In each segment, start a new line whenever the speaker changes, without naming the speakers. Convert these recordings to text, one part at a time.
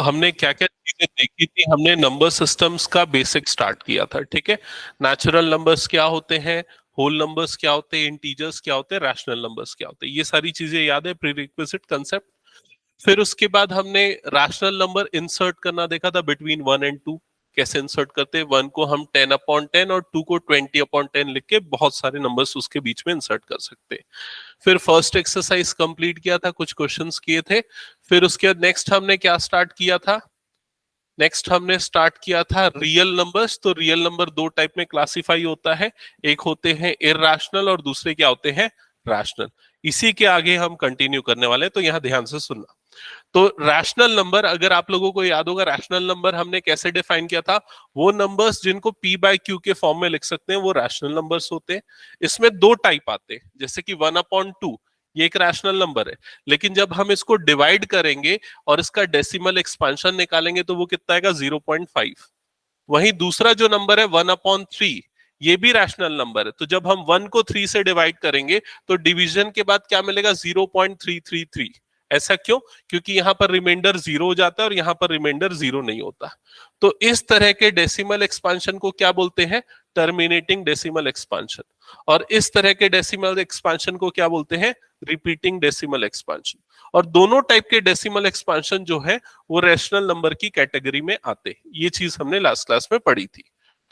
हमने क्या क्या चीजें देखी थी, हमने नंबर सिस्टम्स का बेसिक स्टार्ट किया था, ठीक है। नेचुरल नंबर्स क्या होते हैं, होल नंबर्स क्या होते हैं, इंटीजर्स क्या होते हैं, रैशनल नंबर्स क्या होते हैं, ये सारी चीजें याद है, प्रीरिक्विजिट कंसेप्ट। फिर उसके बाद हमने रैशनल नंबर इंसर्ट करना देखा था बिटवीन 1 और 2। कैसे इंसर्ट करते हैं, 1 को हम 10/10 और 2 को 20/10 लिख के बहुत सारे नंबर्स उसके बीच में इंसर्ट कर सकते हैं। फिर फर्स्ट एक्सरसाइज कंप्लीट किया था, कुछ क्वेश्चंस किए थे। फिर उसके बाद नेक्स्ट हमने क्या स्टार्ट किया था, नेक्स्ट हमने स्टार्ट किया था रियल नंबर्स। तो रियल नंबर दो टाइप में क्लासिफाई होता है, एक होते हैं इरैशनल और दूसरे क्या होते हैं, रैशनल। इसी के आगे हम कंटिन्यू करने वाले हैं, तो यहां ध्यान से सुनना। तो रैशनल नंबर, अगर आप लोगों को याद होगा रैशनल नंबर हमने कैसे डिफाइन किया था, वो नंबर्स जिनको p बाय क्यू के फॉर्म में लिख सकते हैं वो रैशनल नंबर्स होते हैं। इसमें दो टाइप आते हैं, जैसे कि 1/2 ये एक रैशनल नंबर है, लेकिन जब हम इसको डिवाइड करेंगे और इसका डेसिमल एक्सपांशन निकालेंगे तो वो कितना आएगा, 0.5। वहीं दूसरा जो नंबर है 1/3, ये भी रैशनल नंबर है। तो जब हम 1 को 3 से डिवाइड करेंगे तो डिवीजन के बाद क्या मिलेगा, 0.333। ऐसा क्यों, क्योंकि यहां पर रिमाइंडर 0 हो जाता है और यहां पर रिमाइंडर 0 नहीं होता। तो इस तरह के डेसिमल एक्सपांशन को क्या बोलते हैं, टर्मिनेटिंग डेसिमल एक्सपांशन। और इस तरह के डेसिमल एक्सपांशन को क्या बोलते हैं, रिपीटिंग डेसिमल एक्सपांशन। और दोनों टाइप के डेसिमल एक्सपांशन जो है वो रैशनल नंबर की कैटेगरी में आते हैं। ये चीज हमने लास्ट क्लास में पढ़ी थी,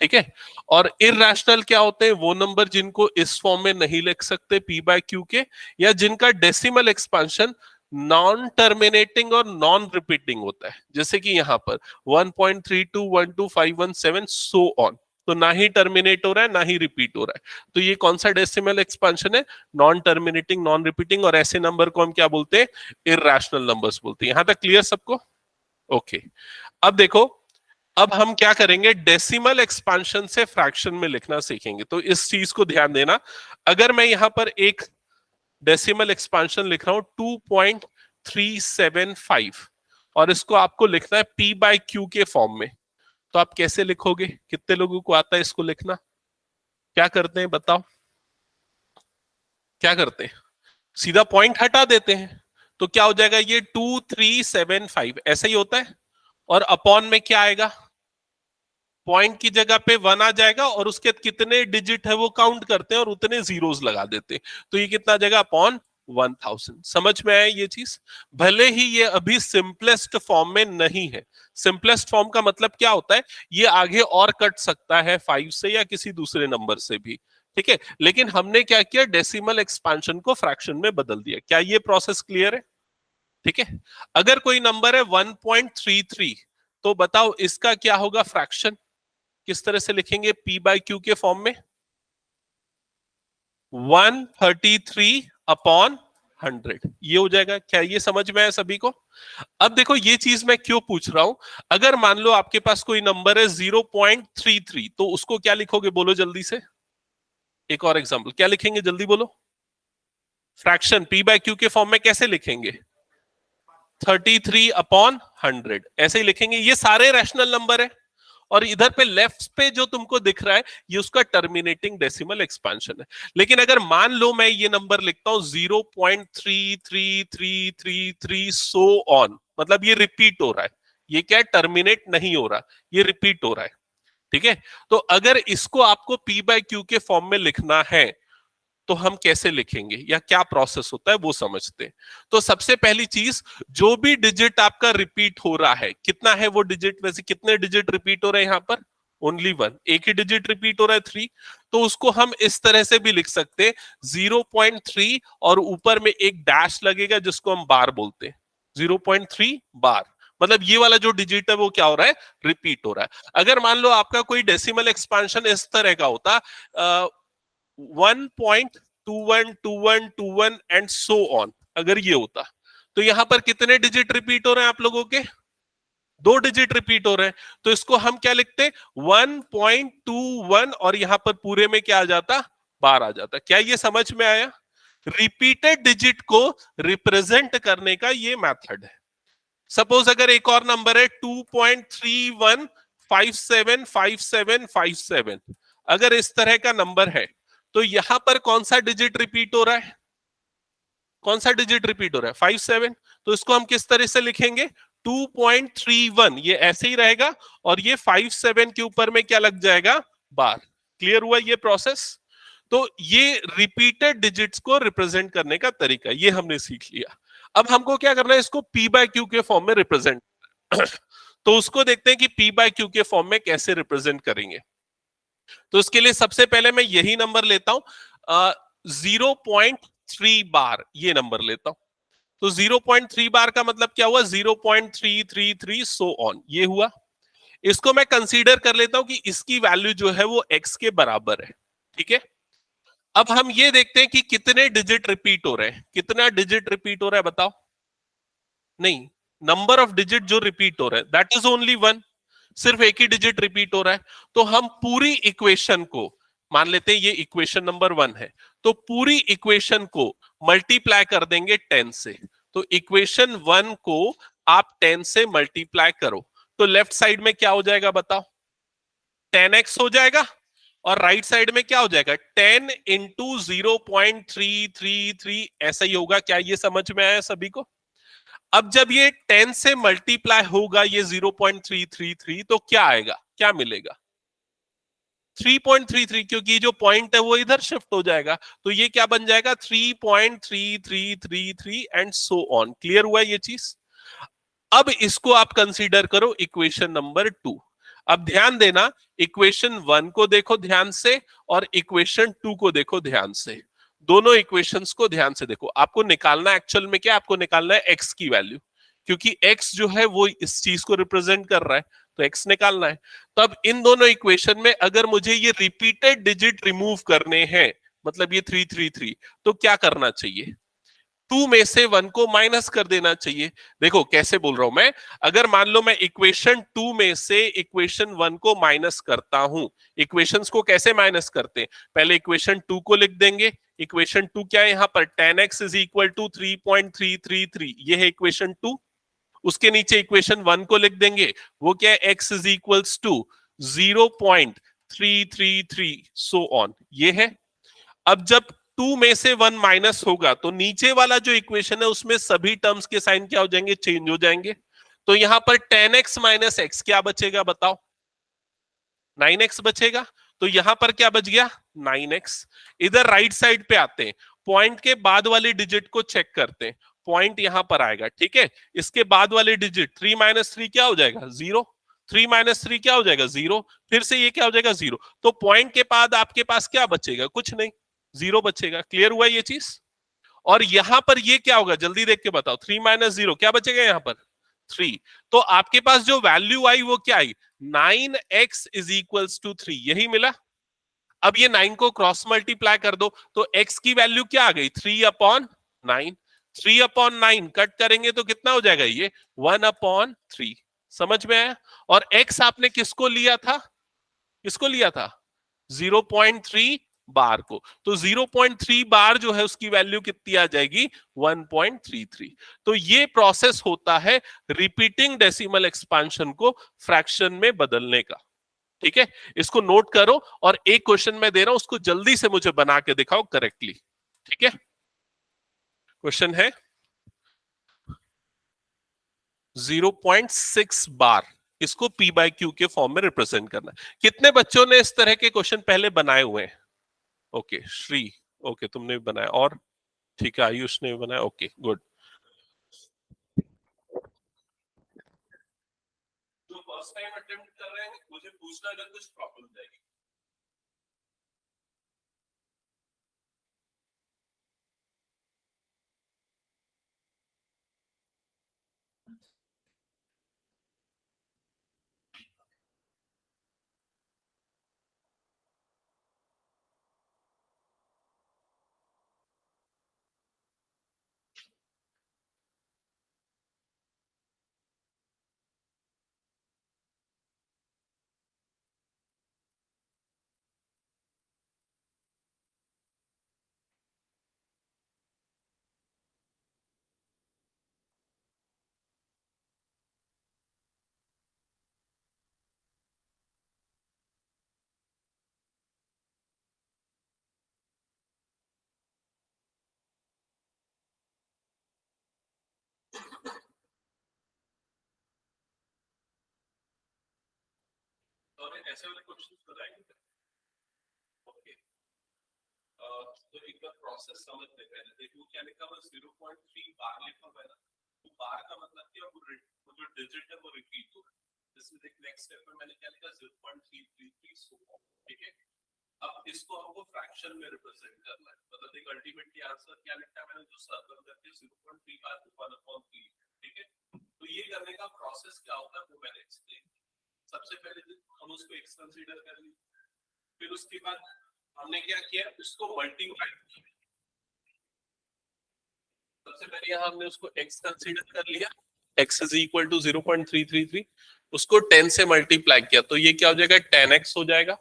ठीक है। और इरैशनल क्या होते हैं, वो नंबर जिनको इस फॉर्म में नहीं लिख सकते p बाय क्यू के, या जिनका डेसिमल एक्सपांशन नॉन टर्मिनेटिंग और नॉन रिपीटिंग होता है, जैसे कि यहां पर 1.32125117 सो ऑन। तो ना ही टर्मिनेट हो रहा है ना ही रिपीट हो रहा है, तो ये कौन सा डेसिमल एक्सपांशन है, नॉन टर्मिनेटिंग नॉन रिपीटिंग। और ऐसे नंबर को हम क्या बोलते हैं, इरैशनल नंबर्स बोलते हैं। यहां तक क्लियर सबको, ओके। अब देखो, अब हम क्या करेंगे, डेसिमल एक्सपांशन से फ्रैक्शन में लिखना सीखेंगे। तो इस चीज को ध्यान देना, अगर मैं यहां पर एक डेसिमल एक्सपांशन लिख रहा हूं 2.375 और इसको आपको लिखना है p बाय क्यू के फॉर्म में, तो आप कैसे लिखोगे, कितने लोगों को आता है इसको लिखना, क्या करते हैं बताओ, क्या करते हैं, सीधा पॉइंट हटा देते हैं। तो क्या हो जाएगा, ये 2375 ऐसा ही होता है। और अपॉन में क्या आएगा, पॉइंट की जगह पे 1 आ जाएगा और उसके कितने डिजिट है वो काउंट करते हैं और उतने जीरोस लगा देते हैं। तो ये कितना आ जाएगा, अपॉन 1000। समझ में आया ये चीज, भले ही ये अभी सिंपलेस्ट फॉर्म में नहीं है। सिंपलेस्ट फॉर्म का मतलब क्या होता है, ये आगे और कट सकता है 5 से या किसी दूसरे नंबर से भी, ठीक है। लेकिन हमने क्या किया, डेसिमल एक्सपांशन को फ्रैक्शन में बदल दिया। क्या ये प्रोसेस क्लियर है, ठीक है। अगर कोई नंबर है 1.33, तो बताओ इसका क्या होगा फ्रैक्शन, किस तरह से लिखेंगे, p बाय क्यू के फॉर्म में, 133/100, ये हो जाएगा। क्या ये समझ में आया सभी को। अब देखो ये चीज मैं क्यों पूछ रहा हूं, अगर मान लो आपके पास कोई नंबर है 0.33, तो उसको क्या लिखोगे, बोलो जल्दी से, एक और एग्जांपल क्या लिखेंगे, जल्दी बोलो। फ्रैक्शन p बाय क्यू के फॉर्म में कैसे लिखेंगे, 33/100 ऐसे ही लिखेंगे। ये सारे रैशनल नंबर है और इधर पे लेफ्ट पे जो तुमको दिख रहा है ये उसका टर्मिनेटिंग डेसिमल एक्सपांशन है। लेकिन अगर मान लो मैं ये नंबर लिखता हूं 0.33333 सो ऑन, मतलब ये रिपीट हो रहा है, ये क्या टर्मिनेट नहीं हो रहा, ये रिपीट हो रहा है, ठीक है। तो अगर इसको आपको p बाय क्यू के फॉर्म में लिखना है तो हम कैसे लिखेंगे या क्या प्रोसेस होता है वो समझते हैं। तो सबसे पहली चीज, जो भी डिजिट आपका रिपीट हो रहा है, कितना है वो डिजिट, वैसे कितने डिजिट रिपीट हो रहे हैं यहां पर, ओनली 1, एक ही डिजिट रिपीट हो रहा है 3। तो उसको हम इस तरह से भी लिख सकते हैं 0.3 और ऊपर में एक डैश लगेगा जिसको हम बार बोलते हैं, 0.3 बार। मतलब ये वाला जो डिजिट है वो क्या हो रहा है, रिपीट हो रहा है। अगर मान लो आपका कोई डेसिमल एक्सपांशन इस तरह का होता, 1.212121 एंड सो ऑन, अगर ये होता, तो यहां पर कितने डिजिट रिपीट हो रहे हैं आप लोगों के, 2 डिजिट रिपीट हो रहे हैं। तो इसको हम क्या लिखते हैं, 1.21 और यहां पर पूरे में क्या आ जाता, बार आ जाता। क्या ये समझ में आया, रिपीटेड डिजिट को रिप्रेजेंट करने का ये मेथड है। सपोज अगर एक और नंबर है 2.31575757, अगर इस तरह का नंबर है तो यहां पर कौन सा डिजिट रिपीट हो रहा है, कौन सा डिजिट रिपीट हो रहा है, 57। तो इसको हम किस तरह से लिखेंगे, 2.31 ये ऐसे ही रहेगा, और ये 57 के ऊपर में क्या लग जाएगा, बार। क्लियर हुआ ये प्रोसेस? तो ये रिपीटेड डिजिट्स को रिप्रेजेंट करने का तरीका ये हमने सीख लिया। अब हमको क्या करना है, इसको पी बाय क्यू के फॉर्म में रिप्रेजेंट तो उसको देखते हैं कि पी बाय क्यू के फॉर्म में कैसे रिप्रेजेंट करेंगे। तो उसके लिए सबसे पहले मैं यही नंबर लेता हूं, 0.3 बार ये नंबर लेता हूं। तो 0.3 बार का मतलब क्या हुआ, 0.333 सो ऑन, ये हुआ। इसको मैं कंसीडर कर लेता हूं कि इसकी वैल्यू जो है वो x के बराबर है। ठीक है, अब हम ये देखते हैं कि कितने डिजिट रिपीट हो रहे हैं। कितना डिजिट रिपीट हो रहा है बताओ? नहीं, नंबर ऑफ डिजिट जो रिपीट हो रहा है दैट इज ओनली वन। सिर्फ एक ही डिजिट रिपीट हो रहा है। तो हम पूरी इक्वेशन को मान लेते हैं, ये इक्वेशन नंबर 1 है, तो पूरी इक्वेशन को मल्टीप्लाई कर देंगे 10 से। तो इक्वेशन 1 को आप 10 से मल्टीप्लाई करो, तो लेफ्ट साइड में क्या हो जाएगा बताओ? 10x हो जाएगा, और राइट साइड में क्या हो जाएगा, 10 इंटू 0.333, ऐसा ही होगा। क्या ये समझ में आया सभी को? अब जब ये 10 से मल्टीप्लाई होगा ये 0.333, तो क्या आएगा, क्या मिलेगा? 3.33, क्योंकि जो पॉइंट है वो इधर शिफ्ट हो जाएगा। तो ये क्या बन जाएगा, 3.3333 एंड सो ऑन। क्लियर हुआ ये चीज? अब इसको आप कंसीडर करो इक्वेशन नंबर 2। अब ध्यान देना, इक्वेशन 1 को देखो ध्यान से, और इक्वेशन 2 को देखो ध्यान से। दोनों इक्वेशंस को ध्यान से देखो। आपको निकालना एक्चुअल में क्या, आपको निकालना है x की वैल्यू, क्योंकि x जो है वो इस चीज को रिप्रेजेंट कर रहा है, तो x निकालना है। तो अब इन दोनों इक्वेशन में अगर मुझे ये रिपीटेड डिजिट रिमूव करने हैं, मतलब ये 333, तो क्या करना चाहिए? 2 में से 1 को माइनस कर देना चाहिए। देखो कैसे बोल रहा हूं मैं, अगर मान लो मैं इक्वेशन 2 में से इक्वेशन 1 को माइनस करता हूं। इक्वेशंस को कैसे माइनस करते हैं, पहले इक्वेशन 2 को लिख देंगे। इक्वेशन 2 क्या है, यहां पर 10x इज इक्वल टू 3.333, ये है इक्वेशन 2। उसके नीचे इक्वेशन 1 को लिख देंगे, वो क्या है, x is equals to 0.333 so on, ये है। अब जब 2 में से 1 माइनस होगा, तो नीचे वाला जो इक्वेशन है उसमें सभी टर्म्स के साइन क्या हो जाएंगे, चेंज हो जाएंगे। तो यहां पर 10x माइनस एक्स क्या बचेगा बताओ? 9x बचेगा। तो यहां पर क्या बच गया, 9x। इधर राइट साइड पे आते हैं, पॉइंट के बाद वाले डिजिट को चेक करते हैं। पॉइंट यहां पर आएगा, ठीक है। इसके बाद वाले डिजिट 3 माइनस 3 क्या हो जाएगा, 0। 3 माइनस 3 क्या हो जाएगा, 0। फिर से ये क्या हो जाएगा, 0। तो पॉइंट के बाद आपके पास क्या बचेगा, कुछ नहीं, 0 बचेगा। क्लियर हुआ ये चीज? और यहां पर ये क्या होगा, जल्दी देख के बताओ, 3 माइनस 0 क्या बचेगा यहां पर, 3। तो आपके पास जो वैल्यू आई वो क्या आई, 9x इज इक्वल्स टू 3, यही मिला। अब ये 9 को क्रॉस मल्टीप्लाई कर दो, तो x की वैल्यू क्या आ गई, 3/9। 3/9 कट करेंगे तो कितना हो जाएगा ये, 1/3। समझ में आया? और x आपने किसको लिया था, किसको लिया था, 0.3 बार को। तो 0.3 बार जो है उसकी वैल्यू कितनी आ जाएगी, 1.33। तो ये प्रोसेस होता है रिपीटिंग डेसिमल एक्सपांशन को फ्रैक्शन में बदलने का। ठीक है, इसको नोट करो, और एक क्वेश्चन मैं दे रहा हूं उसको जल्दी से मुझे बना के दिखाओ करेक्टली। ठीक है, क्वेश्चन है 0.6 बार, इसको पी बाय क्यू के फॉर्म में रिप्रेजेंट करना है। कितने बच्चों ने इस तरह के क्वेश्चन पहले बनाए हुए हैं? ओके श्री, ओके तुमने भी बनाया, और ठीक है आयुष ने भी बनाया, ओके गुड। जो फर्स्ट टाइम अटेम्प्ट कर रहे हैं मुझे पूछना अगर कुछ प्रॉब्लम जाएगी। और ऐसे वाले क्वेश्चंस बताएंगे। ओके, तो एक बार प्रोसेस समझते हैं। पहले देखो क्या लिखा हुआ, 0.3 बार लिखा हुआ है ना, तो बार का मतलब क्या, वो जो डिजिट है वो रिपीट हो रहा है। इसमें देख नेक्स्ट स्टेप में मैंने क्या लिखा, 0.333 सो, ठीक है। अब इसको हमको फ्रैक्शन में रिप्रेजेंट करना है, मतलब देख अल्टीमेटली आंसर क्या लिखा है मैंने, जो सर्कल करके 0.3 बार 1/3, ठीक है। तो ये करने का प्रोसेस क्या होता है वो मैंने एक्सप्लेन किया। सबसे पहले हम उसको x कंसीडर कर लिए, फिर उसके बाद हमने क्या किया, उसको मल्टीप्लाई किया। सबसे पहले यहाँ हमने उसको x कंसीडर कर लिया, x इज इक्वल टू 0.333, उसको 10 से मल्टीप्लाई किया, तो ये क्या हो जाएगा, 10x हो जाएगा।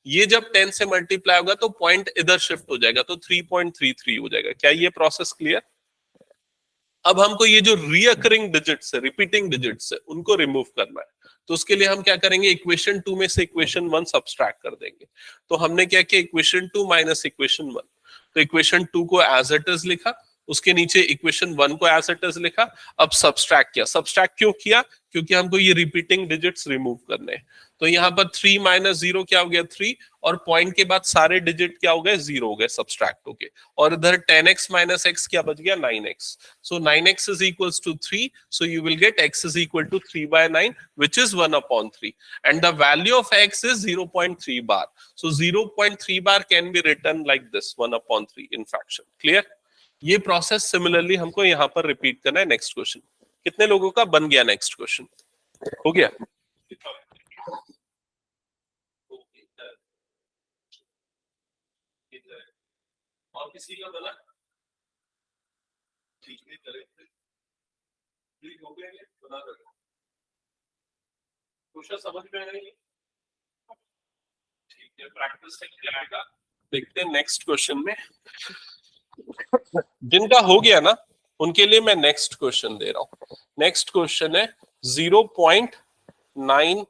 ये जब 10 से मल्टीप्लाई होगा तो पॉइंट इधर शिफ्ट हो जाएगा, तो 3.33 हो जाएगा। क्या ये प्रोसेस क्लियर? अब हमको ये जो रिकरिंग डिजिट्स है, रिपीटिंग डिजिट्स है, उनको रिमूव करना है। तो उसके लिए हम क्या करेंगे, इक्वेशन 2 में से इक्वेशन 1 सब्सट्रैक्ट कर देंगे। तो हमने क्या किया, इक्वेशन 2 माइनस इक्वेशन 1, तो इक्वेशन 2 को एज इट इज लिखा, उसके नीचे इक्वेशन 1 को एज इट इज लिखा। अब सब्सट्रैक्ट किया। सब्सट्रैक्ट क्यों किया, क्योंकि हमको ये रिपीटिंग डिजिट्स रिमूव करने हैं। तो यहाँ पर 3 माइनस 0 क्या हो गया, 3, और पॉइंट के बाद सारे डिजिट क्या हो गए, 0 हो गए सब्सट्रैक्ट होके। और इधर 10x माइनस x क्या बच गया, 9x। So 9x is equals to 3. So you will get x is equal to 3 by 9, which is 1/3. And the value of x is 0.3 bar. So 0.3 bar can be written like this, 1/3 in fraction. Clear? ये process similarly हमको यहाँ पर repeat करना है। Next question, कितने लोगों का बन गया नेक्स्ट क्वेश्चन, हो गया? और किसी का बना? ठीक है, करें हो गया, बना दो। क्वेश्चन समझ में आएगा? ठीक है, प्रैक्टिस से क्या आएगा देखते हैं नेक्स्ट क्वेश्चन में। जिनका हो गया ना, उनके लिए मैं नेक्स्ट क्वेश्चन दे रहा हूं। नेक्स्ट क्वेश्चन है 0.9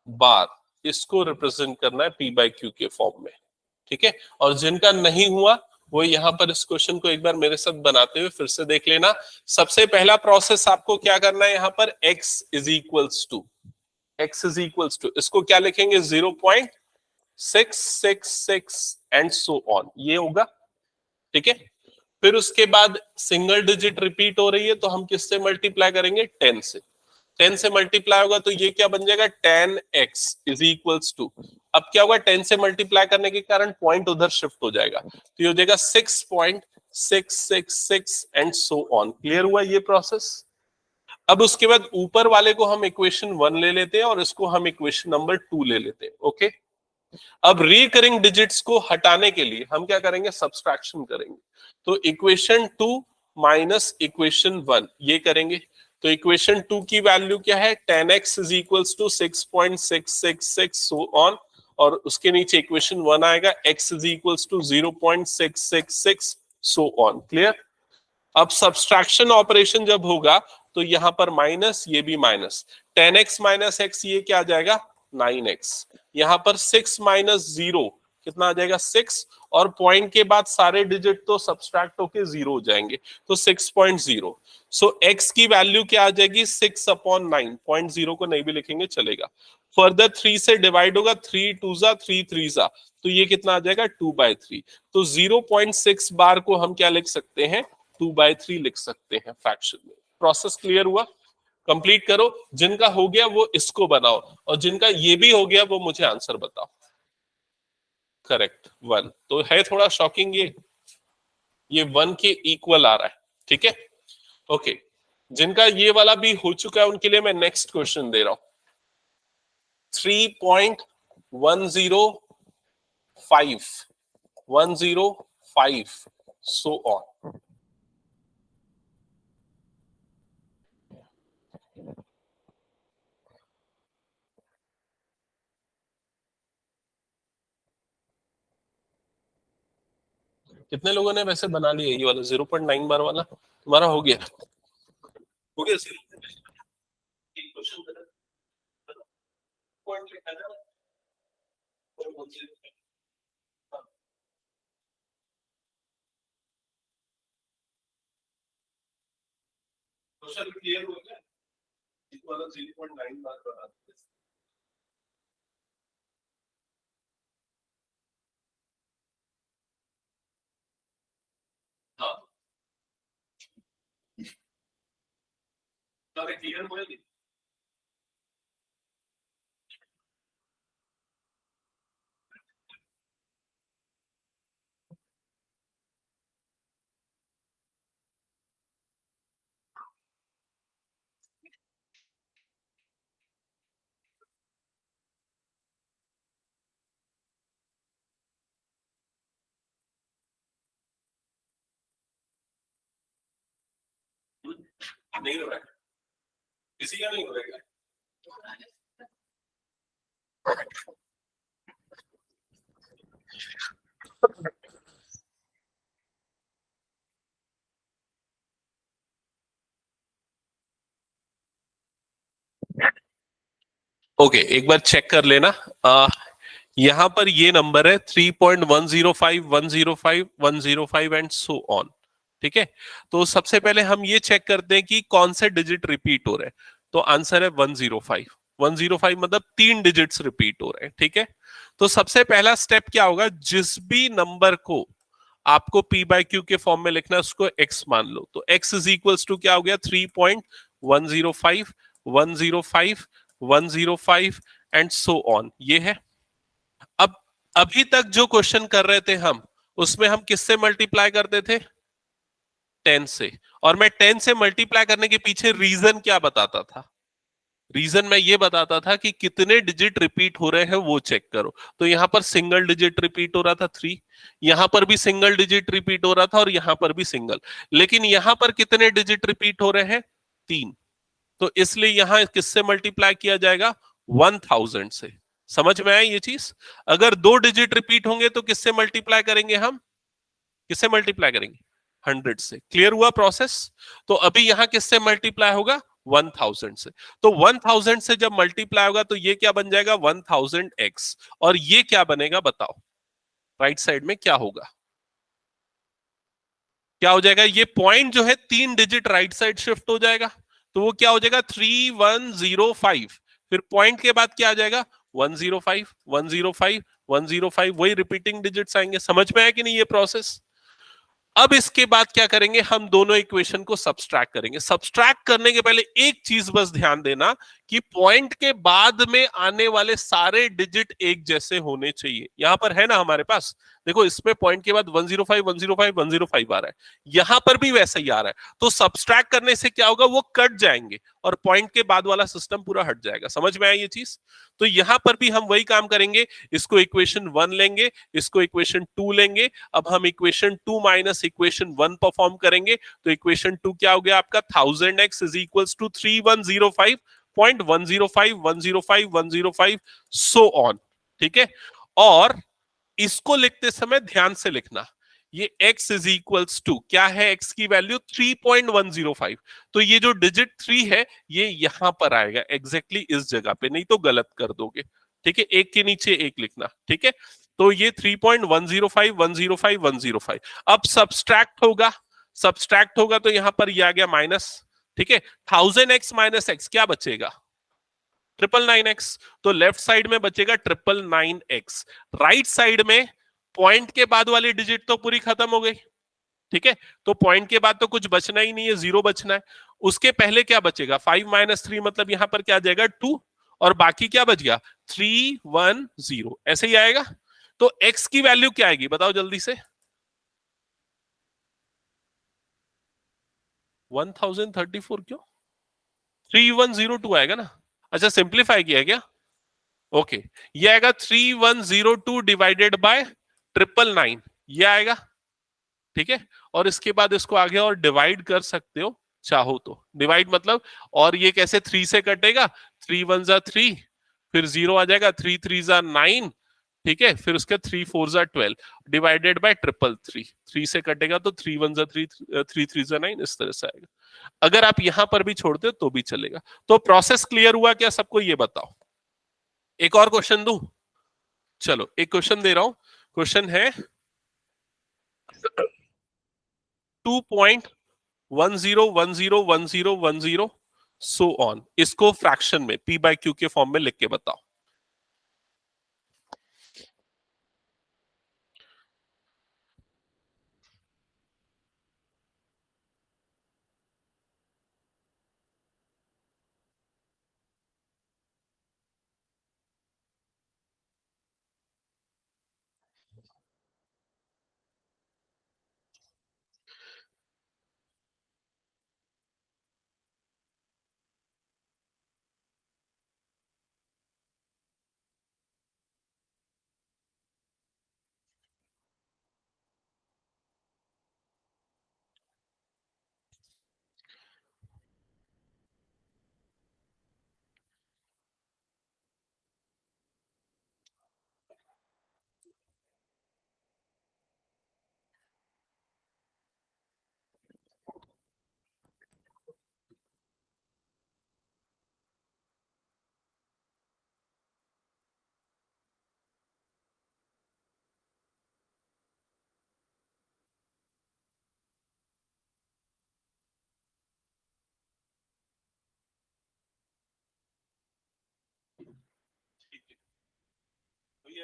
बार, इसको रिप्रेजेंट करना है पी बाई क्यू के फॉर्म में, ठीक है। और जिनका नहीं हुआ वो यहाँ पर इस क्वेश्चन को एक बार मेरे साथ बनाते हुए फिर से देख लेना। सबसे पहला प्रोसेस आपको क्या करना है, यहाँ पर x इज इक्वल्स टू, इसको क्या लिखेंगे, 0.666 एंड सो ऑन, ये होगा, ठीक है। फिर उसके बाद सिंगल डिजिट रिपीट हो रही है, तो हम किससे मल्टीप्लाई करेंगे, 10 से। 10 से मल्टीप्लाई होगा तो ये क्या बन जाएगा, 10x इज इक्वल्स टू, अब क्या होगा, 10 से मल्टीप्लाई करने के कारण पॉइंट उधर शिफ्ट हो जाएगा, तो ये हो जाएगा 6.666 एंड सो ऑन। क्लियर हुआ ये प्रोसेस? अब उसके बाद ऊपर वाले को हम इक्वेशन 1 ले लेते हैं और इसको हम इक्वेशन नंबर 2 ले लेते हैं, ओके। अब रिकरिंग डिजिट्स को हटाने के लिए हम क्या करेंगे, सब्सट्रैक्शन करेंगे। तो इक्वेशन 2 माइनस इक्वेशन 1 ये करेंगे। तो इक्वेशन 2 की वैल्यू क्या है, 10x is equals to 6.666 so on, और उसके नीचे इक्वेशन 1 आएगा, x is equals to 0.666 so on. Clear? अब सब्सट्रैक्शन ऑपरेशन जब होगा तो यहां पर माइनस, ये भी माइनस, 10x माइनस एक्स ये क्या आ जाएगा, 9x। यहां पर 6 माइनस 0 कितना आ जाएगा, 6, और पॉइंट के बाद सारे डिजिट तो सब्सट्रैक्ट होके 0 हो जाएंगे, तो 6.0। सो x की वैल्यू क्या आ जाएगी, 6/9, 0.0 को नहीं भी लिखेंगे चलेगा। फर्दर 3 से डिवाइड होगा, 3 2 जा 3 3 जा, तो ये कितना आ जाएगा, 2/3। तो 0.6 बार को हम क्या लिख सकते हैं, 2/3 लिख सकते हैं फ्रैक्शन में। प्रोसेस क्लियर हुआ? कंप्लीट करो, जिनका हो गया वो इसको बनाओ, और जिनका ये भी हो गया वो मुझे आंसर बताओ। करेक्ट, 1 तो है, थोड़ा शॉकिंग ये 1 के इक्वल आ रहा है, ठीक है, ओके। जिनका ये वाला भी हो चुका है उनके लिए मैं नेक्स्ट क्वेश्चन दे रहा हूं, 3.105 105 सो ऑन। कितने लोगों ने वैसे बना लिया ये वाला 0.9 बार वाला, तुम्हारा हो गया? हो गया सर? क्वेश्चन क्लियर हो गया? 0.9 बार बना, सारे क्लियर हुए? नहीं हो रहा है, किसी का नहीं हो रहा है। ओके, एक बार चेक कर लेना। यहाँ पर ये नंबर है 3.105 105 105 एंड सो ऑन। ठीक है, तो सबसे पहले हम ये चेक करते हैं कि कौन से डिजिट रिपीट हो रहे हैं। तो आंसर है 105। 105 मतलब 3 डिजिट्स रिपीट हो रहे हैं। ठीक है, तो सबसे पहला स्टेप क्या होगा, जिस भी नंबर को आपको पी बाय क्यू के फॉर्म में लिखना है उसको एक्स मान लो। तो एक्स इज इक्वल्स टू क्या हो गया, 3.105 105 105 एंड सो ऑन, ये है। अब अभी तक जो क्वेश्चन कर रहे थे हम, उसमें हम किससे मल्टीप्लाई करते थे, 10 से। और मैं 10 से मल्टीप्लाई करने के पीछे रीजन क्या बताता था, रीजन मैं ये बताता था कि कितने डिजिट रिपीट हो रहे हैं वो चेक करो। तो यहां पर सिंगल डिजिट रिपीट हो रहा था 3, यहां पर भी सिंगल डिजिट रिपीट हो रहा था और यहां पर भी सिंगल। लेकिन यहां पर कितने डिजिट रिपीट हो रहे हैं, 3। तो इसलिए यहां किससे मल्टीप्लाई किया जाएगा, 1000 से। समझ में आया ये चीज? अगर 2 डिजिट रिपीट होंगे तो किससे मल्टीप्लाई करेंगे हम, किससे मल्टीप्लाई करेंगे, 100 से। क्लियर हुआ प्रोसेस? तो अभी यहां किससे मल्टीप्लाई होगा, 1000 से। तो 1000 से जब मल्टीप्लाई होगा तो ये क्या बन जाएगा, 1000x। और ये क्या बनेगा बताओ, राइट साइड में क्या होगा, क्या हो जाएगा, ये पॉइंट जो है 3 डिजिट राइट साइड शिफ्ट हो जाएगा। तो वो क्या हो जाएगा, 3105। फिर पॉइंट के बाद क्या आ जाएगा, 105 105 105, वही रिपीटिंग डिजिट्स आएंगे। समझ में आया कि नहीं ये प्रोसेस? अब इसके बाद क्या करेंगे, हम दोनों इक्वेशन को सब्सट्रैक्ट करेंगे। सब्सट्रैक्ट करने के पहले एक चीज बस ध्यान देना कि पॉइंट के बाद में आने वाले सारे डिजिट एक जैसे होने चाहिए। यहां पर है ना हमारे पास, देखो इसमें पॉइंट के बाद 105 105 105 आ रहा है, यहां पर भी वैसा ही आ रहा है। तो सब्सट्रैक्ट करने से क्या होगा, वो कट जाएंगे और पॉइंट के बाद वाला सिस्टम पूरा हट जाएगा। समझ में आया ये चीज? तो यहां पर भी हम वही काम करेंगे, इसको इक्वेशन 1 लेंगे, इसको इक्वेशन 2 लेंगे। अब हम इक्वेशन 2 माइनस इक्वेशन 1 परफॉर्म करेंगे। तो इक्वेशन 2 क्या हो गया आपका, 1000x is equals to 3105.105 so on. ठीक है, और इसको लिखते समय ध्यान से लिखना, ये x इज इक्वल्स टू क्या है, x की वैल्यू 3.105। तो ये जो डिजिट 3 है ये यहां पर आएगा एग्जैक्टली इस जगह पे, नहीं तो गलत कर दोगे। ठीक है, एक के नीचे एक लिखना। ठीक है, तो ये 3.105 105 105। अब सब्सट्रैक्ट होगा, सब्सट्रैक्ट होगा तो यहां पर ये आ गया माइनस। ठीक है, 1000x माइनस एक्स क्या बचेगा, 999x। तो लेफ्ट साइड में बचेगा 999x। राइट साइड में पॉइंट के बाद वाली डिजिट तो पूरी खत्म हो गई। ठीक है, तो पॉइंट के बाद तो कुछ बचना ही नहीं है, 0 बचना है। उसके पहले क्या बचेगा, 5 - 3 मतलब यहां पर क्या आ जाएगा, 2। और बाकी क्या बच गया, 310, ऐसे ही आएगा। तो x की वैल्यू क्या आएगी बताओ जल्दी से, 1034 क्यों, 3102 आएगा ना। अच्छा सिंप्लीफाई किया क्या, ओके। ये आएगा 3102 डिवाइडेड बाय 999, ये आएगा। ठीक है, और इसके बाद इसको आगे और डिवाइड कर सकते हो चाहो तो, डिवाइड मतलब, और ये कैसे, 3 से कटेगा, 3 × 1 = 3, फिर 0 आ जाएगा, 3 × 3 = 9। ठीक है, फिर उसके 3 × 4 = 12 डिवाइडेड बाय 333। 3 से कटेगा तो 3 × 1 = 3 3 × 3 = 9, इस तरह से आएगा। अगर आप यहां पर भी छोड़ते हो तो भी चलेगा। तो प्रोसेस क्लियर हुआ क्या सबको, ये बताओ। एक और क्वेश्चन दूं, चलो एक क्वेश्चन दे रहा हूं। क्वेश्चन है 2.10101010 सो ऑन, इसको फ्रैक्शन में पी बाय क्यू के फॉर्म में लिख के बताओ।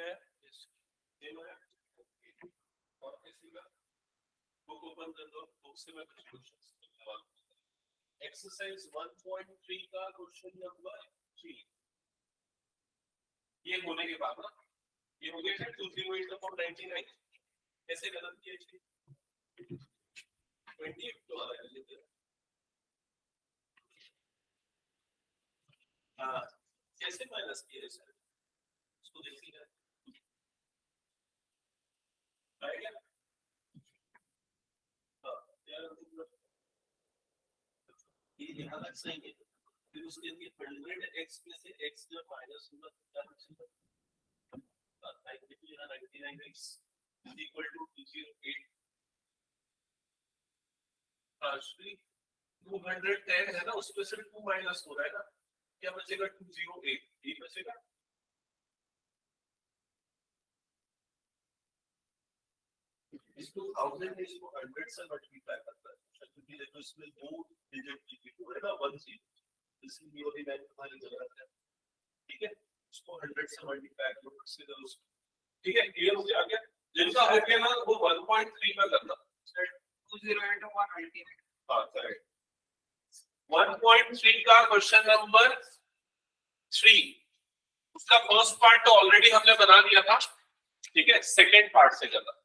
किया है, और किसी का बुक ओपन कर दो, बुक से मैं कुछ क्वेश्चन एक्सरसाइज 1.3 का क्वेश्चन नंबर 3 ये होने के बाद ना ये हो गया 208/99 कैसे गलत किए 20 तो आ रहा है हाँ कैसे माइनस किए सर इसको देखिएगा आएगा हाँ ये यहाँ तक सही है फिर उसके लिए 100x में से x का माइनस होगा क्या बचेगा 99x is equal to 208 actually 210 है ना उसमें से 2 माइनस हो रहा है ना क्या बचेगा 208 ये बचेगा इसको 1000 ने इसको 100 से मल्टीप्लाई करता है क्योंकि देखो इसमें दो डिजिट है ना 1 0 इसलिए वो भी वैल्यू हमारी जरूरत है ठीक है इसको 100 से मल्टीप्लाई करो इससे करो उसको ठीक है क्लियर हो गया आगे जिनका हो गया ना वो 1.3 में करना 208/190 हां करेक्ट 1.3 का क्वेश्चन नंबर 3 उसका फर्स्ट पार्ट तो ऑलरेडी हमने बना दिया था ठीक है सेकंड पार्ट से करना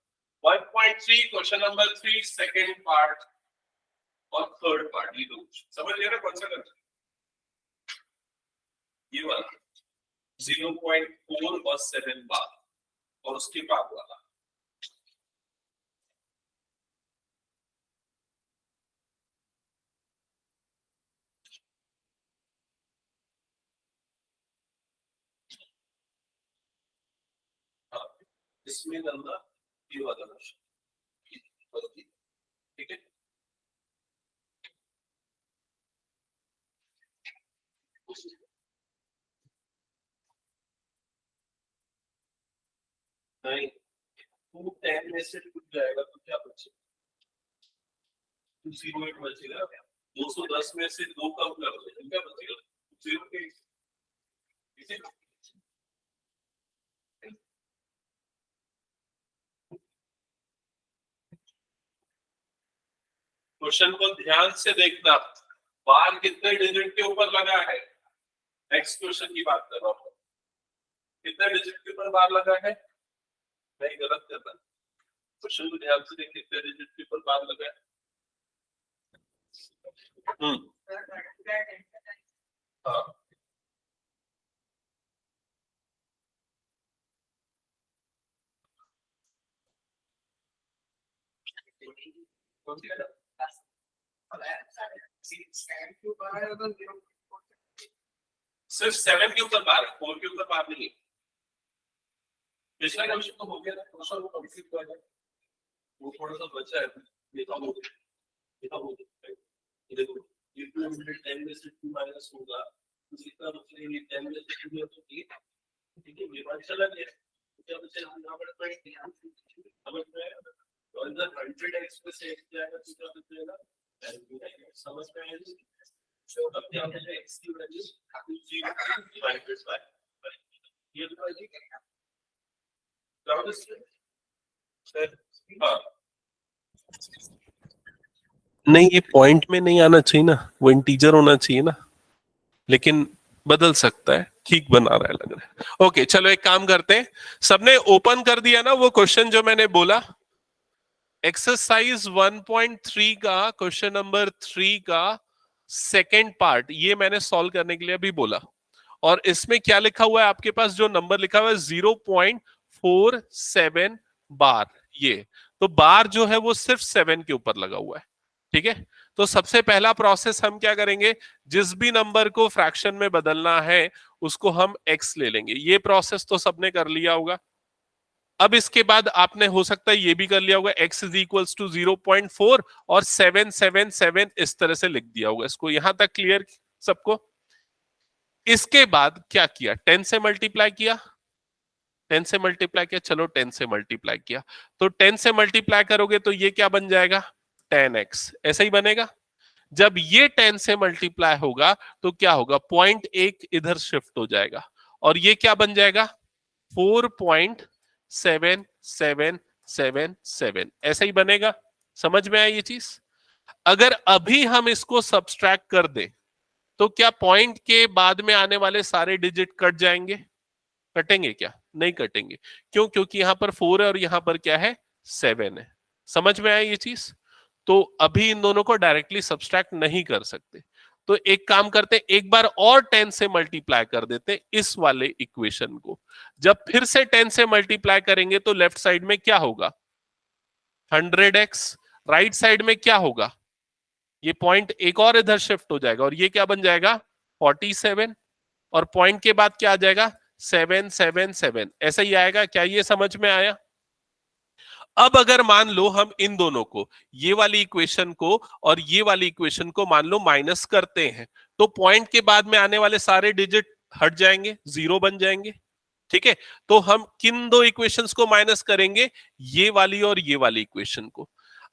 1.3 क्वेश्चन नंबर 3 सेकंड पार्ट और थर्ड पार्ट ये दो समझ लिया ना कौन सा करना ये वाला 0.4 और 7 बार और उसके बाद वाला इसमें करना ये वाला ठीक है नहीं 210 में से टूट जाएगा तो क्या बचेगा 208 बचेगा 210 में से 2 कम कर दो क्या बचेगा 0 क्वेश्चन को ध्यान से देखना बार कितने डिजिट के ऊपर लगा है नेक्स्ट क्वेश्चन की बात कर रहा हूं कितने डिजिट के ऊपर बार लगा है नहीं गलत कर रहा क्वेश्चन को ध्यान से देख कितने डिजिट के ऊपर बार लगा है हाँ सिर्फ 7 के ऊपर बार 4 के ऊपर बार नहीं पिछला क्वेश्चन तो हो गया क्वेश्चन वो कंप्लीट कर दिया वो थोड़ा सा बचा है ये तो हो गया ये देखो ये 210 में से 2 माइनस होगा तो जितना बचेगा ये 10 में से 2 तो ठीक है ये बात चला गया क्या बचेगा हम यहां पर समझ में आया तो अंदर 100x में से x जाएगा तो क्या बचेगा समझ में आया so अब क्या है x की वैल्यू 0 ये तो है नहीं ये पॉइंट में नहीं आना चाहिए ना वो इंटीजर होना चाहिए ना लेकिन बदल सकता है ठीक बना रहा है लग रहा है ओके चलो एक काम करते हैं सबने ओपन कर दिया ना वो क्वेश्चन जो मैंने बोला एक्सरसाइज 1.3 का क्वेश्चन नंबर 3 का सेकेंड पार्ट ये मैंने सॉल्व करने के लिए अभी बोला और इसमें क्या लिखा हुआ है आपके पास जो नंबर लिखा हुआ है 0.47 बार ये तो बार जो है वो सिर्फ 7 के ऊपर लगा हुआ है ठीक है तो सबसे पहला प्रोसेस हम क्या करेंगे जिस भी नंबर को फ्रैक्शन में बदलना है उसको हम x ले लेंगे ये प्रोसेस तो सबने कर लिया होगा अब इसके बाद आपने हो सकता है ये भी कर लिया होगा x इज इक्वल्स टू 0.4 और 777 इस तरह से लिख दिया होगा इसको यहां तक क्लियर सबको इसके बाद क्या किया 10 से मल्टीप्लाई किया 10 से मल्टीप्लाई किया चलो 10 से मल्टीप्लाई किया तो 10 से मल्टीप्लाई करोगे तो ये क्या बन जाएगा 10x ऐसा ही बनेगा जब ये 10 से मल्टीप्लाई होगा तो क्या होगा 0.1 इधर शिफ्ट हो जाएगा और ये क्या बन जाएगा 4.7777, ऐसा ही बनेगा। समझ में आया ये चीज? अगर अभी हम इसको सब्सट्रैक्ट कर दें तो क्या पॉइंट के बाद में आने वाले सारे डिजिट कट जाएंगे? कटेंगे क्या? नहीं कटेंगे। क्यों? क्योंकि यहां पर 4 है और यहां पर क्या है? 7 है। समझ में आया ये चीज? तो अभी इन दोनों को डायरेक्टली सब्सट्रैक्ट नहीं कर सकते। तो एक काम करते, एक बार और 10 से मल्टीप्लाई कर देते इस वाले इक्वेशन को। जब फिर से 10 से मल्टीप्लाई करेंगे तो लेफ्ट साइड में क्या होगा? 100x। राइट साइड में क्या होगा? ये पॉइंट एक और इधर शिफ्ट हो जाएगा और ये क्या बन जाएगा? 47। और पॉइंट के बाद क्या आ जाएगा? 777। ऐसा ही आएगा। क्या ये समझ में आया? अब अगर मान लो हम इन दोनों को, ये वाली इक्वेशन को और ये वाली इक्वेशन को मान लो माइनस करते हैं, तो पॉइंट के बाद में आने वाले सारे डिजिट हट जाएंगे, जीरो बन जाएंगे। ठीक है, तो हम किन दो इक्वेशंस को माइनस करेंगे? ये वाली और ये वाली इक्वेशन को।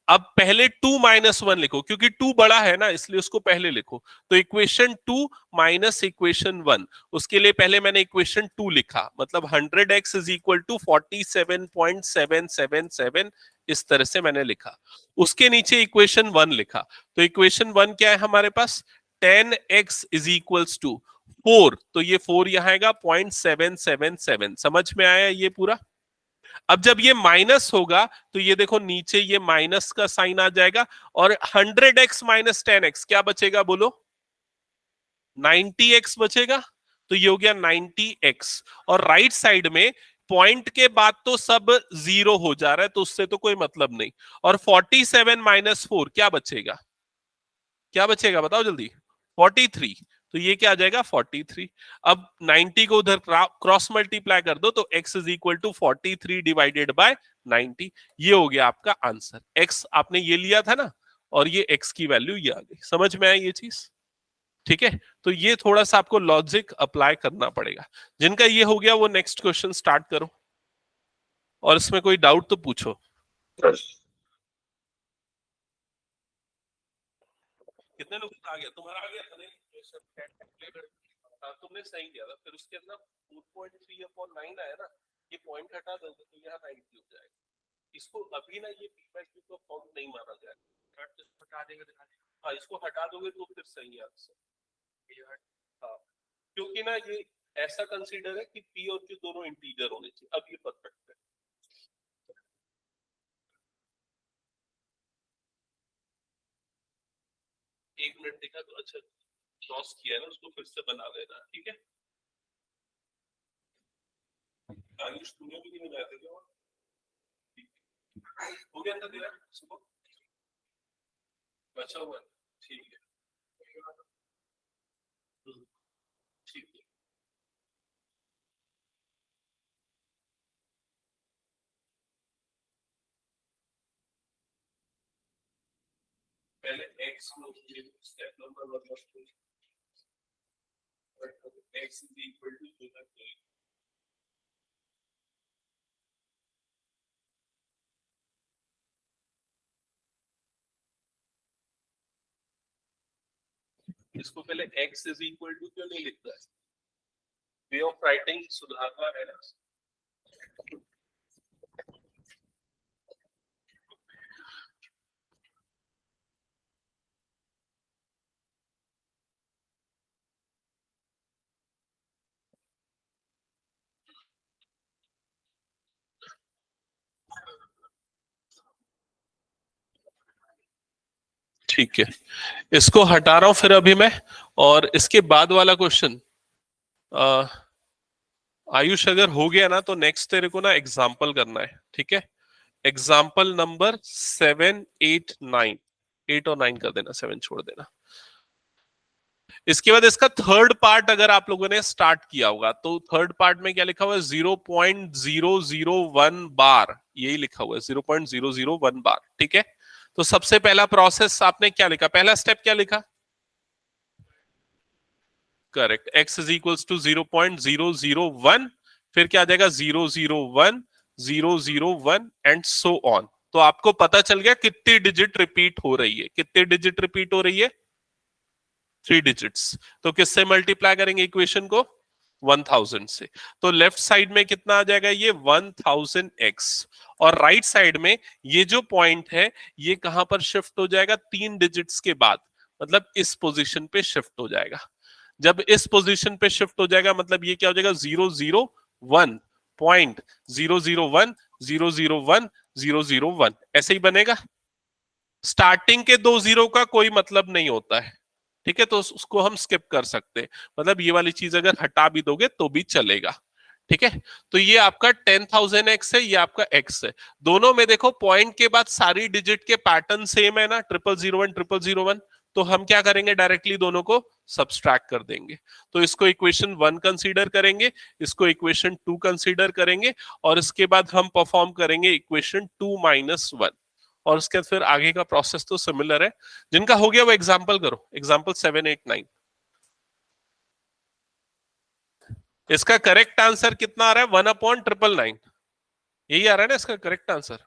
अब पहले 2 - 1 लिखो, क्योंकि 2 बड़ा है ना, इसलिए उसको पहले लिखो। तो इक्वेशन 2 माइनस इक्वेशन 1, उसके लिए पहले मैंने इक्वेशन 2 लिखा, मतलब 100x इज इक्वल टू 47.777, इस तरह से मैंने लिखा। उसके नीचे इक्वेशन 1 लिखा। तो इक्वेशन 1 क्या है हमारे पास? 10x इज इक्वल्स टू 4, तो ये 4 यहां आएगा 0.777। समझ में आया ये पूरा? अब जब ये माइनस होगा तो ये देखो नीचे ये माइनस का साइन आ जाएगा और 100x माइनस 10x क्या बचेगा? बोलो। 90x बचेगा। तो ये हो गया 90x। और राइट साइड में पॉइंट के बाद तो सब जीरो हो जा रहा है, तो उससे तो कोई मतलब नहीं। और 47 - 4 क्या बचेगा? क्या बचेगा बताओ जल्दी? 43। तो ये क्या आ जाएगा? 43। अब 90 को उधर क्रॉस मल्टीप्लाई कर दो तो x is equal to 43 divided by 90। ये हो गया आपका आंसर। x आपने ये लिया था ना, और ये x की वैल्यू ये आ गई। समझ में आई ये चीज? ठीक है, तो ये थोड़ा सा आपको लॉजिक अप्लाई करना पड़ेगा। जिनका ये हो गया वो नेक्स्ट क्वेश्चन स्टार्ट करो, और इसमें कोई डाउट तो पूछो। कितने लोग आ गया? तुम्हारा आ गया था नहीं? तुमने सही किया था। फिर उसके अंदर 4.3/9 आया ना, ये पॉइंट हटा दोगे तो यहाँ 90 हो जाएगा। इसको अभी ना ये p/q का फॉर्म नहीं माना जाएगा। हटा देंगे दिखा देंगे। हाँ, इसको हटा दोगे तो फिर सही आंसर। हाँ, क्योंकि ना ये ऐसा कंसीडर है कि p और q दोनों इंटीजर होने चाहिए। अब ये परफेक्ट है। एक मिनट देखा तो अच्छा क्रॉस किया है ना, उसको फिर से बना लेना। ठीक है, आयुष तुमने भी नहीं बनाया था क्या? हो गया था तेरा सुबह? बचा हुआ है? ठीक है। ठीक है, पहले x को step number 1 x is equal to इसको पहले x इज इक्वल टू क्यों नहीं लिखता है? वे ऑफ राइटिंग सुधारना है ना। ठीक है, इसको हटा रहा हूं फिर अभी मैं। और इसके बाद वाला क्वेश्चन आयुष अगर हो गया ना तो नेक्स्ट तेरे को ना एग्जाम्पल करना है। ठीक है, एग्जाम्पल नंबर 7, 8, 9। 8 और 9 कर देना, 7 छोड़ देना। इसके बाद इसका थर्ड पार्ट अगर आप लोगों ने स्टार्ट किया होगा तो थर्ड पार्ट में क्या लिखा हुआ है? 0.001 बार, यही लिखा हुआ है 0.001 बार। ठीक है, तो सबसे पहला प्रोसेस आपने क्या लिखा? पहला स्टेप क्या लिखा? Correct, x is equals to 0.001। फिर क्या आ जाएगा? 001, 001 एंड सो ऑन। तो आपको पता चल गया कितनी डिजिट रिपीट हो रही है। कितने डिजिट रिपीट हो रही है? 3 डिजिट्स। तो किससे मल्टीप्लाई करेंगे इक्वेशन को? 1000 से। तो लेफ्ट साइड में कितना आ जाएगा, ये 1000x, और राइट साइड में ये जो पॉइंट है ये कहां पर शिफ्ट हो जाएगा, 3 डिजिट्स के बाद, मतलब इस पोजीशन पे शिफ्ट हो जाएगा। जब इस पोजीशन पे शिफ्ट हो जाएगा मतलब ये क्या हो जाएगा, 001.001.001.001, ऐसे ही बनेगा। स्टार्टिंग के 2 जीरो का कोई मतलब नहीं होता है, ठीक है, तो उसको हम स्किप कर सकते हैं, मतलब ये वाली चीज अगर हटा भी दोगे तो भी चलेगा, ठीक है। तो ये आपका 10,000x है, ये आपका x है। दोनों में देखो पॉइंट के बाद सारी डिजिट के पैटर्न सेम है ना, 0001 0001, तो हम क्या करेंगे, डायरेक्टली दोनों को सब्सट्रैक्ट कर देंगे। तो इसको इक्वेशन 1 कंसीडर करेंगे, इसको इक्वेशन 2 कंसीडर करेंगे, और इसके बाद हम परफॉर्म करेंगे इक्वेशन 2 माइनस 1, और उसके बाद फिर आगे का प्रोसेस तो सिमिलर है। जिनका हो गया वो एग्जाम्पल करो, एग्जाम्पल 7 8 9। इसका करेक्ट आंसर कितना आ रहा है, 1/999, यही आ रहा है ना इसका करेक्ट आंसर,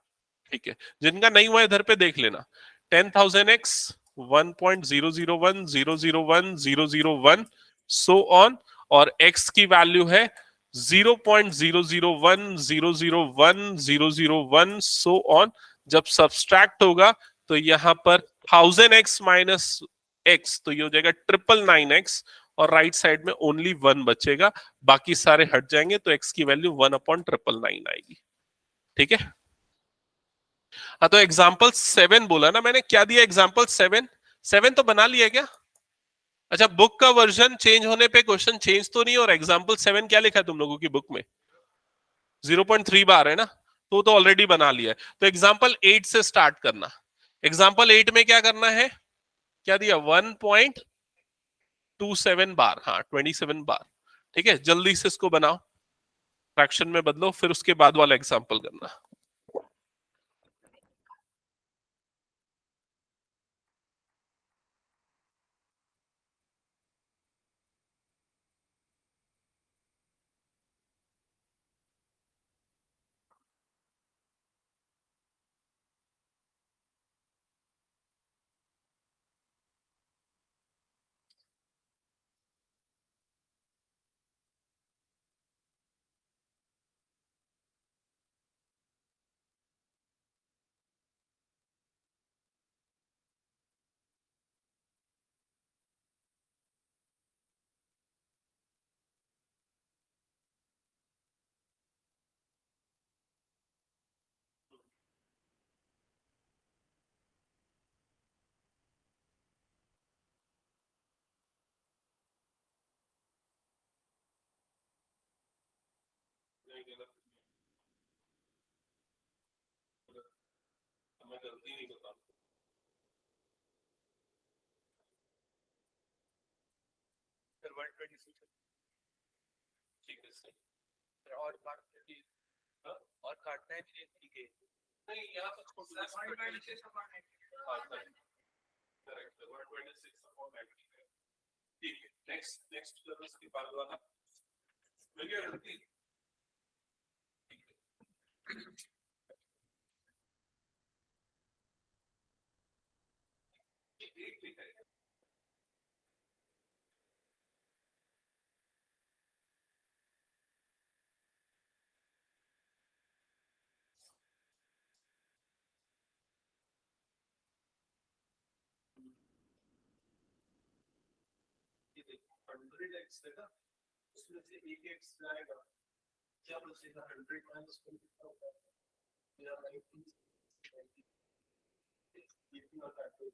ठीक है। जिनका नहीं हुआ इधर पे देख लेना, 10,000x 1.001.001.001 सो ऑन, और x की वैल्यू है 0.001.001.001 सो ऑन। जब सब्सट्रैक्ट होगा तो यहाँ पर 1000x माइनस x, तो ये हो जाएगा 999x, और राइट साइड में ओनली 1 बचेगा, बाकी सारे हट जाएंगे, तो x की वैल्यू 1/999 आएगी, ठीक है। हाँ, तो एग्जाम्पल 7 बोला ना मैंने, क्या दिया एग्जाम्पल 7, 7 तो बना लिया क्या? अच्छा, बुक का वर्जन चेंज होने पे क्वेश्चन चेंज तो नहीं, और एग्जाम्पल 7 क्या लिखा है तुम लोगों की बुक में, 0.3 बार है ना, तो ऑलरेडी बना लिया है। तो एग्जाम्पल 8 से स्टार्ट करना। एग्जाम्पल 8 में क्या करना है, क्या दिया, 1.27 बार, हाँ 27 बार, ठीक है। जल्दी से इसको बनाओ, फ्रैक्शन में बदलो, फिर उसके बाद वाला एग्जाम्पल करना। मैं गलती नहीं बता, फिर 126, ठीक है सही, और काटना है, हाँ? और काटना है, ठीक है, नहीं यहाँ पर छोड़ दो, 126 करेक्ट, 126 ठीक है। नेक्स्ट नेक्स्ट के बाद वाला मिल गया, ठीक है। ये देखो 100x है ना, उसमें से एक x जाएगा, क्या बचेगा, 100 माइनस कितना होगा, मेरा 90, ये पूरा काट दो।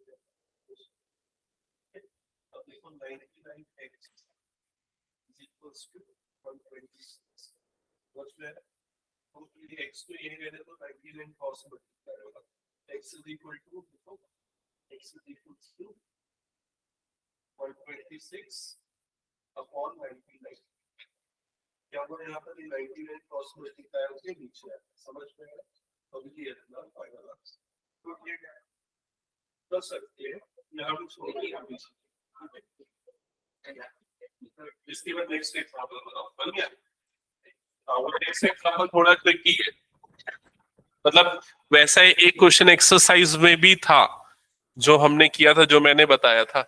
अब देखो 99x is equals to 126, what's there, तो ये x को यही रहने तो 99 cos मल्टीप्लाई होगा, x is equal to, देखो x is equal to 126 upon 99, क्या होगा यहाँ पर, 99 cos मल्टीप्लाई होके नीचे आया, समझ में आया, तो ये इतना फाइनल आंसर, तो ये कर सकते हैं, यहाँ पे छोड़िए आप पीछे, इसके बाद नेक्स्ट एग्जांपल बताओ, बन गया। वो नेक्स्ट एग्जांपल थोड़ा ट्रिकी है, मतलब वैसा एक क्वेश्चन एक्सरसाइज में भी था जो हमने किया था, जो मैंने बताया था,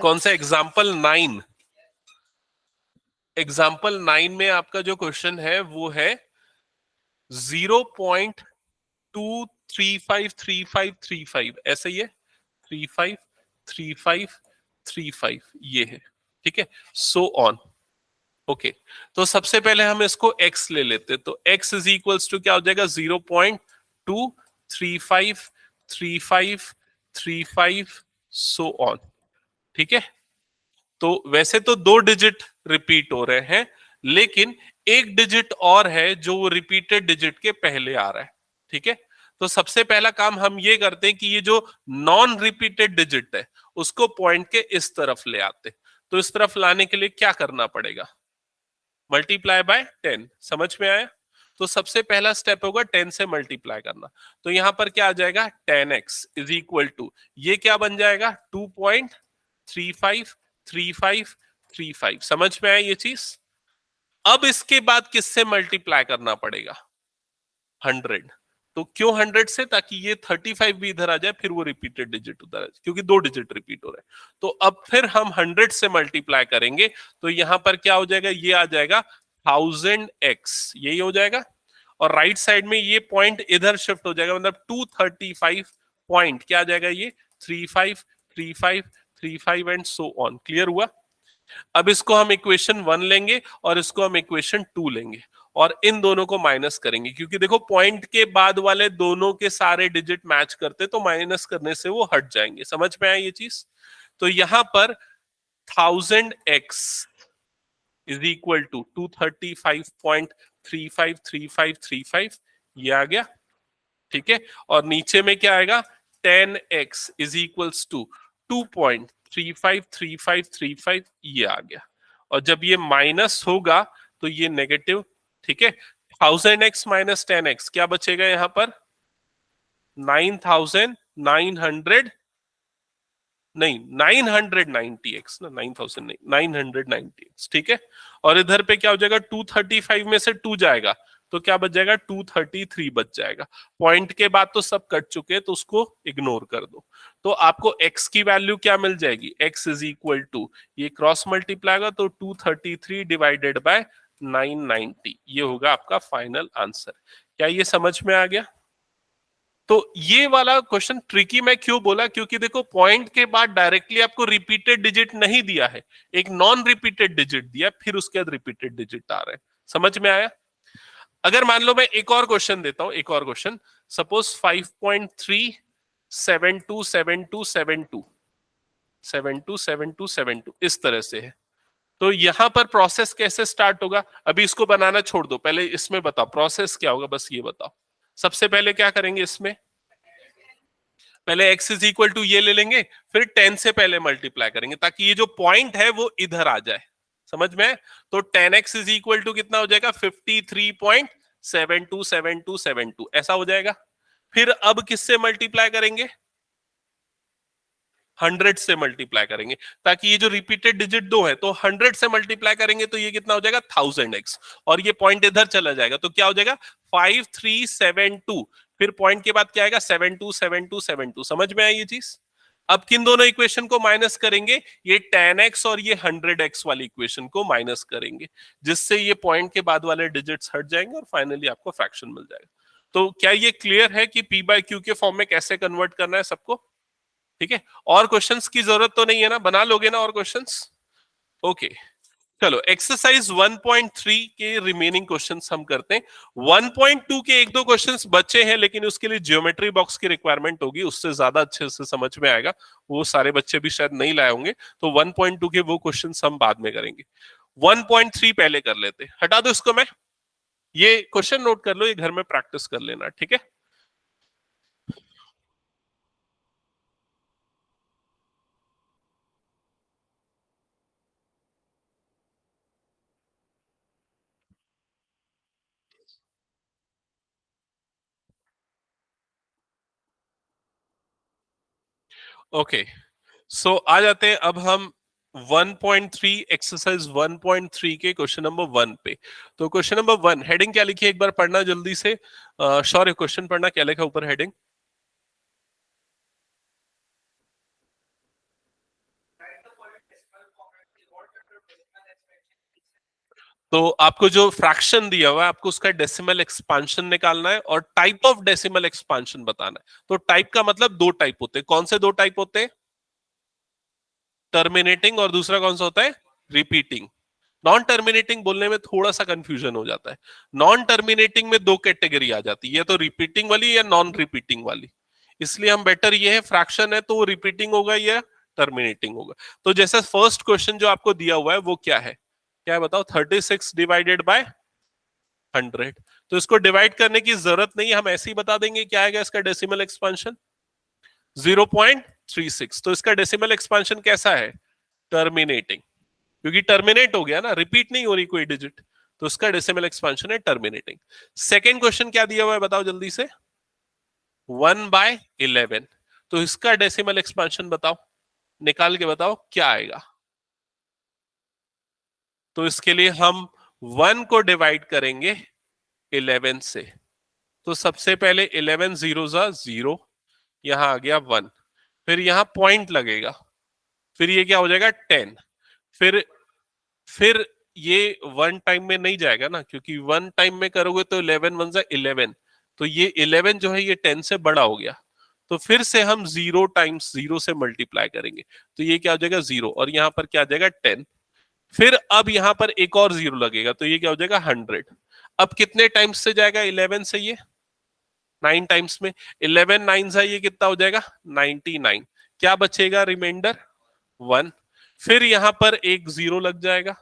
कौन सा एग्जांपल 9, एग्जाम्पल 9 में आपका जो क्वेश्चन है वो है 0.2353535, ऐसे ही है, 353535 ये है, ठीक है, सो ऑन। ओके, तो सबसे पहले हम इसको x ले लेते, तो x इज इक्वल्स टू क्या हो जाएगा, 0.2353535 सो ऑन, ठीक है। तो वैसे तो दो डिजिट रिपीट हो रहे हैं, लेकिन एक डिजिट और है जो वो रिपीटेड डिजिट के पहले आ रहा है, ठीक है। तो सबसे पहला काम हम ये करते हैं कि ये जो नॉन रिपीटेड डिजिट है उसको पॉइंट के इस तरफ ले आते, तो इस तरफ लाने के लिए क्या करना पड़ेगा, मल्टीप्लाई बाय 10, समझ में आया। तो सबसे पहला स्टेप होगा 10 से मल्टीप्लाई करना, तो यहां पर क्या आ जाएगा, 10x इज इक्वल टू, ये क्या बन जाएगा, 2.353535, समझ में आया ये चीज। अब इसके बाद किससे मल्टीप्लाई करना पड़ेगा, 100। तो क्यों 100 से, ताकि ये 35 भी इधर आ जाए, फिर वो रिपीटेड डिजिट उधर आ जाए, क्योंकि दो डिजिट रिपीट हो रहे हैं। तो अब फिर हम 100 से मल्टीप्लाई करेंगे, तो यहां पर क्या हो जाएगा, ये आ जाएगा 1000x, यही हो जाएगा। और राइट साइड में ये पॉइंट इधर शिफ्ट हो जाएगा, मतलब 235 पॉइंट क्या आ जाएगा, ये 353535 एंड सो ऑन। क्लियर हुआ। अब इसको हम इक्वेशन 1 लेंगे और इसको हम इक्वेशन 2 लेंगे और इन दोनों को माइनस करेंगे, क्योंकि देखो पॉइंट के बाद वाले दोनों के सारे डिजिट मैच करते, तो माइनस करने से वो हट जाएंगे, समझ में आया ये चीज। तो यहां पर 1000x इज इक्वल टू 235.353535, ये आ गया, ठीक है। और नीचे में क्या आएगा, 10x इज इक्वल्स टू 2.353535, ये आ गया। और जब ये माइनस होगा तो ये नेगेटिव, ठीक है। 1000x माइनस 10x क्या बचेगा यहां पर, 9900, नहीं 990x ना, 9000 नहीं, 990x, ठीक है। और इधर पे क्या हो जाएगा, 235 में से 2 जाएगा तो क्या बच जाएगा, 233 बच जाएगा। पॉइंट के बाद तो सब कट चुके हैं, तो उसको इग्नोर कर दो। तो आपको x की वैल्यू क्या मिल जाएगी, x इज इक्वल टू, ये क्रॉस मल्टीप्लाई होगा तो 233 डिवाइडेड बाय 990, ये होगा आपका फाइनल आंसर। क्या ये समझ में आ गया। तो ये वाला क्वेश्चन ट्रिकी मैं क्यों बोला, क्योंकि देखो पॉइंट के बाद डायरेक्टली आपको रिपीटेड डिजिट नहीं दिया है, एक नॉन रिपीटेड डिजिट दिया, फिर उसके बाद रिपीटेड डिजिट आ रहे हैं, समझ में आया। अगर मान लो मैं एक और क्वेश्चन देता हूं, एक और क्वेश्चन, सपोज 5.3727272 इस तरह से है, तो यहां पर प्रोसेस कैसे स्टार्ट होगा, अभी इसको बनाना छोड़ दो, पहले इसमें बताओ प्रोसेस क्या होगा, बस ये बताओ। सबसे पहले क्या करेंगे इसमें, पहले x इज इक्वल टू ये ले लेंगे, फिर 10 से पहले मल्टीप्लाई करेंगे, ताकि ये जो पॉइंट है वो इधर आ जाए, समझ में। तो 10x इज इक्वल टू कितना हो जाएगा, 53.727272, ऐसा हो जाएगा। फिर अब किससे मल्टीप्लाई करेंगे, 100 से मल्टीप्लाई करेंगे, ताकि ये जो रिपीटेड डिजिट दो है, तो 100 से मल्टीप्लाई करेंगे तो ये कितना हो जाएगा, 1000x, और ये पॉइंट इधर चला जाएगा, तो क्या हो जाएगा 5372, फिर पॉइंट के बाद क्या आएगा, 727272, समझ में आई ये चीज। अब किन दोनों इक्वेशन को माइनस करेंगे, ये 10x और ये 100x वाली इक्वेशन को माइनस करेंगे, जिससे ये पॉइंट के बाद वाले डिजिट्स हट जाएंगे और फाइनली आपको फ्रैक्शन मिल जाएगा। तो क्या ये क्लियर है कि p बाय क्यू के फॉर्म में कैसे कन्वर्ट करना है सबको, ठीक है। और क्वेश्चंस की जरूरत तो नहीं है ना, बना लोगे ना और क्वेश्चंस, ओके। चलो एक्सरसाइज 1.3 के रिमेनिंग क्वेश्चंस हम करते हैं। 1.2 के एक दो क्वेश्चंस बचे हैं, लेकिन उसके लिए ज्योमेट्री बॉक्स की रिक्वायरमेंट होगी, उससे ज्यादा अच्छे से समझ में आएगा, वो सारे बच्चे भी शायद नहीं लाए होंगे, तो 1.2 के वो क्वेश्चंस हम बाद में करेंगे। 1.3 पहले कर लेते, हटा दो इसको, मैं ये क्वेश्चन नोट कर लो, ये घर में प्रैक्टिस कर लेना, ठीक है। ओके, सो आ जाते हैं अब हम 1.3 एक्सरसाइज 1.3 के क्वेश्चन नंबर 1 पे। तो क्वेश्चन नंबर 1 हेडिंग क्या लिखी है, एक बार पढ़ना जल्दी से, शौर्य क्वेश्चन पढ़ना, क्या लिखा ऊपर हेडिंग। तो आपको जो फ्रैक्शन दिया हुआ है आपको उसका डेसिमल एक्सपांशन निकालना है और टाइप ऑफ डेसिमल एक्सपांशन बताना है। तो टाइप का मतलब दो टाइप होते हैं। कौन से दो टाइप होते हैं? टर्मिनेटिंग और दूसरा कौन सा होता है? रिपीटिंग। नॉन टर्मिनेटिंग बोलने में थोड़ा सा कंफ्यूजन हो जाता है। नॉन टर्मिनेटिंग में दो कैटेगरी आ जाती है, या तो रिपीटिंग वाली या नॉन रिपीटिंग वाली। इसलिए हम बेटर ये है, फ्रैक्शन है तो वो रिपीटिंग होगा या टर्मिनेटिंग होगा। तो जैसे फर्स्ट क्वेश्चन जो आपको दिया हुआ है वो क्या है? क्या है बताओ? 36 डिवाइडेड बाय 100। तो इसको डिवाइड करने की जरूरत नहीं, हम ऐसे ही बता देंगे क्या आएगा इसका डेसिमल एक्सपांशन। 0.36। तो इसका डेसिमल एक्सपांशन कैसा है? टर्मिनेटिंग। क्योंकि टर्मिनेट हो गया ना, रिपीट नहीं हो रही कोई डिजिट, तो उसका डेसिमल एक्सपांशन है टर्मिनेटिंग। सेकेंड क्वेश्चन क्या दिया हुआ है बताओ जल्दी से? 1/11। तो इसका डेसिमल एक्सपांशन बताओ, निकाल के बताओ क्या आएगा। तो इसके लिए हम 1 को डिवाइड करेंगे 11 से। तो सबसे पहले 11 जीरो जा जीरो, यहां आ गया 1, फिर यहां पॉइंट लगेगा, फिर ये क्या हो जाएगा 10, फिर ये 1 टाइम में नहीं जाएगा ना, क्योंकि 1 टाइम में करोगे तो 11 वन जा 11, तो ये 11 जो है ये 10 से बड़ा हो गया। तो फिर से हम 0 टाइम्स 0 से मल्टीप्लाई करेंगे, तो ये क्या हो जाएगा 0, और यहाँ पर क्या आ जाएगा 10। फिर अब यहाँ पर एक और 0 लगेगा, तो ये क्या हो जाएगा 100। अब कितने टाइम्स से जाएगा 11 से? ये 9 टाइम्स में। 11 नाइन से ये कितना हो जाएगा 99। क्या बचेगा रिमाइंडर? 1। फिर यहां पर एक 0 लग जाएगा।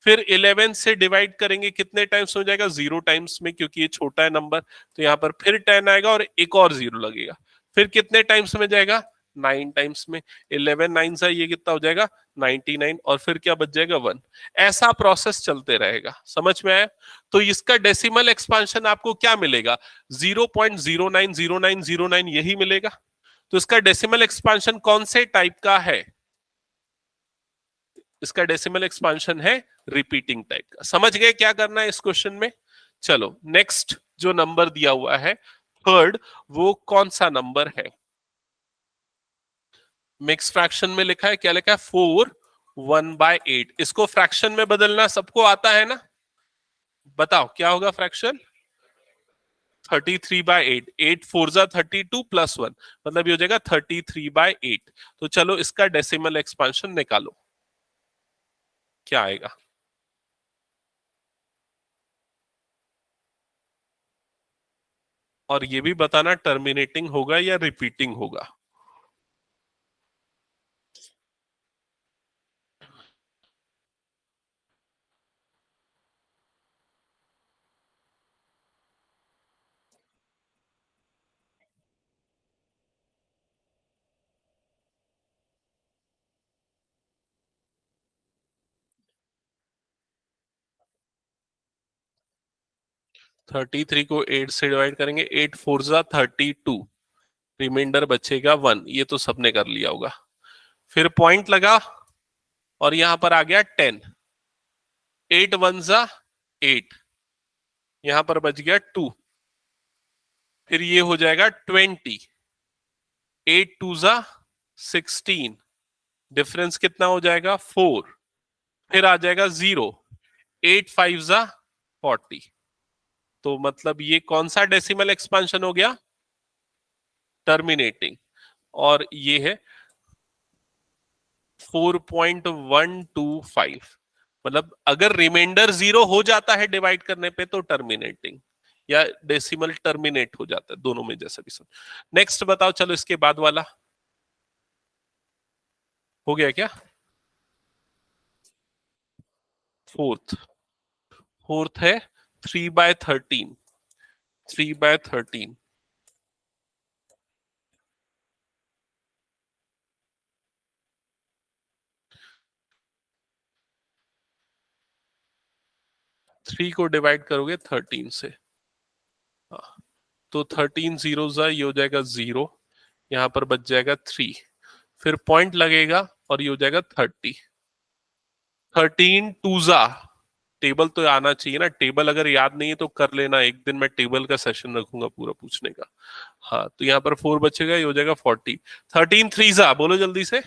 फिर 11 से डिवाइड करेंगे, कितने टाइम्स हो जाएगा? 0 टाइम्स में, क्योंकि ये छोटा है नंबर, तो यहाँ पर फिर 10 आएगा और एक और 0 लगेगा। फिर कितने टाइम्स में जाएगा? 9 टाइम्स में। 11 नाइन से ये कितना हो जाएगा 99, और फिर क्या बच जाएगा 1। ऐसा प्रोसेस चलते रहेगा। समझ में आया? तो इसका डेसिमल एक्सपांशन आपको क्या मिलेगा? 0.090909 यही मिलेगा। तो इसका डेसिमल एक्सपांशन कौन से टाइप का है? इसका डेसिमल एक्सपांशन है रिपीटिंग टाइप का। समझ गए क्या करना है इस क्वेश्चन में? चलो नेक्स्ट जो नंबर दिया हुआ है थर्ड, वो कौन सा नंबर है? मिक्स फ्रैक्शन में लिखा है, क्या लिखा है? 4 1/8। इसको फ्रैक्शन में बदलना सबको आता है ना? बताओ क्या होगा फ्रैक्शन? 33/8। 8 4 जा 32 प्लस 1, मतलब ये हो जाएगा 33/8। तो चलो इसका डेसिमल एक्सपांशन निकालो, क्या आएगा? और ये भी बताना टर्मिनेटिंग होगा या रिपीटिंग होगा। 33 को 8 से डिवाइड करेंगे, 8 4 जा 32, रिमाइंडर बचेगा 1। ये तो सबने कर लिया होगा। फिर पॉइंट लगा और यहां पर आ गया 10। 8 1 जा 8, यहां पर बच गया 2। फिर ये हो जाएगा 20। 8 2 जा 16, डिफरेंस कितना हो जाएगा 4। फिर आ जाएगा 0। 8 5 जा 40। तो मतलब ये कौन सा डेसिमल एक्सपांशन हो गया? टर्मिनेटिंग। और ये है 4.125। मतलब अगर रिमाइंडर 0 हो जाता है डिवाइड करने पे तो टर्मिनेटिंग, या डेसिमल टर्मिनेट हो जाता है, दोनों में जैसा भी सुन। नेक्स्ट बताओ चलो, इसके बाद वाला हो गया क्या? फोर्थ। फोर्थ है 3/13। 3/13। 3 को डिवाइड करोगे 13 से, हाँ, तो 13 जीरो जा ये हो जाएगा 0, यहाँ पर बच जाएगा 3। फिर पॉइंट लगेगा और ये हो जाएगा 30। 13 टू जा, टेबल तो आना चाहिए ना, टेबल अगर याद नहीं है तो कर लेना, एक दिन मैं टेबल का सेशन रखूंगा पूरा पूछने का। हाँ, तो यहाँ पर 4 बचेगा, ये हो जाएगा 40। 13 थ्री जा, बोलो जल्दी से,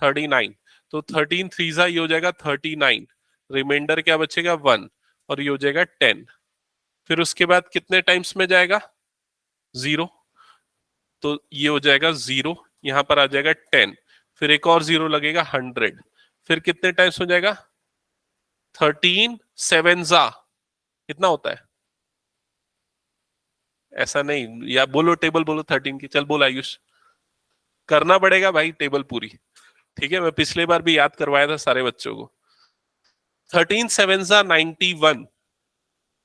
39। तो 13 थ्री जा ये हो जाएगा 39। रिमाइंडर क्या बचेगा 1, और ये हो जाएगा 10। फिर उसके बाद कितने टाइम्स में जाएगा 0, तो ये हो जाएगा 0, यहां पर आ जाएगा 10, फिर एक और 0 लगेगा 100, फिर कितने टाइम्स में जाएगा 13 7 जा कितना होता है? ऐसा नहीं, या बोलो टेबल बोलो 13 की, चल बोल आयुष, करना पड़ेगा भाई टेबल पूरी। ठीक है, मैं पिछले बार भी याद करवाया था सारे बच्चों को। 13 7 जा 91,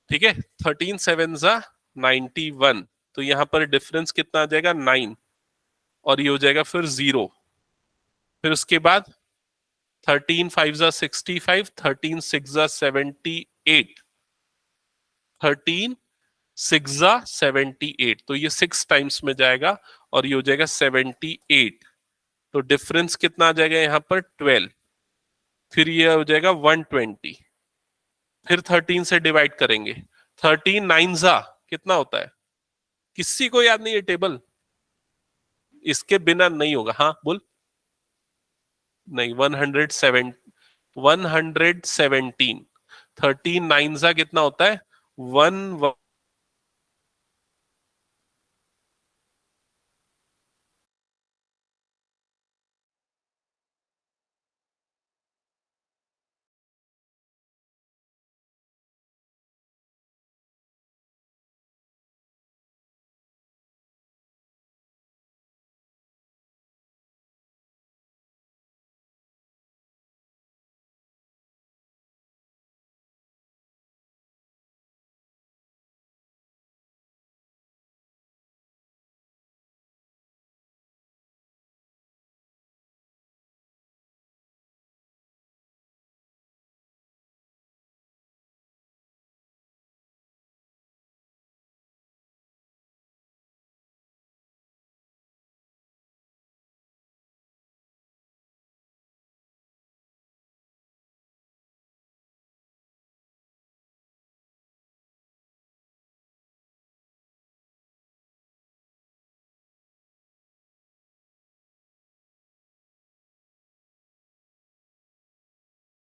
ठीक है, 13 7 जा 91, तो यहां पर डिफरेंस कितना आ जाएगा 9, और ये हो जाएगा फिर 0। फिर उसके बाद 13 5 जा 65, 13 6 जा 78, 13 6 जा 78, तो ये 6 टाइम्स में जाएगा, और ये हो जाएगा 78, तो डिफरेंस कितना आ जाएगा यहाँ पर 12, फिर ये हो जाएगा 120, फिर 13 से डिवाइड करेंगे, 13 9 जा कितना होता है? किसी को याद नहीं है टेबल? इसके बिना नहीं होगा, हाँ बोल। नहीं, 107, 117, 13 9 जा कितना होता है? 1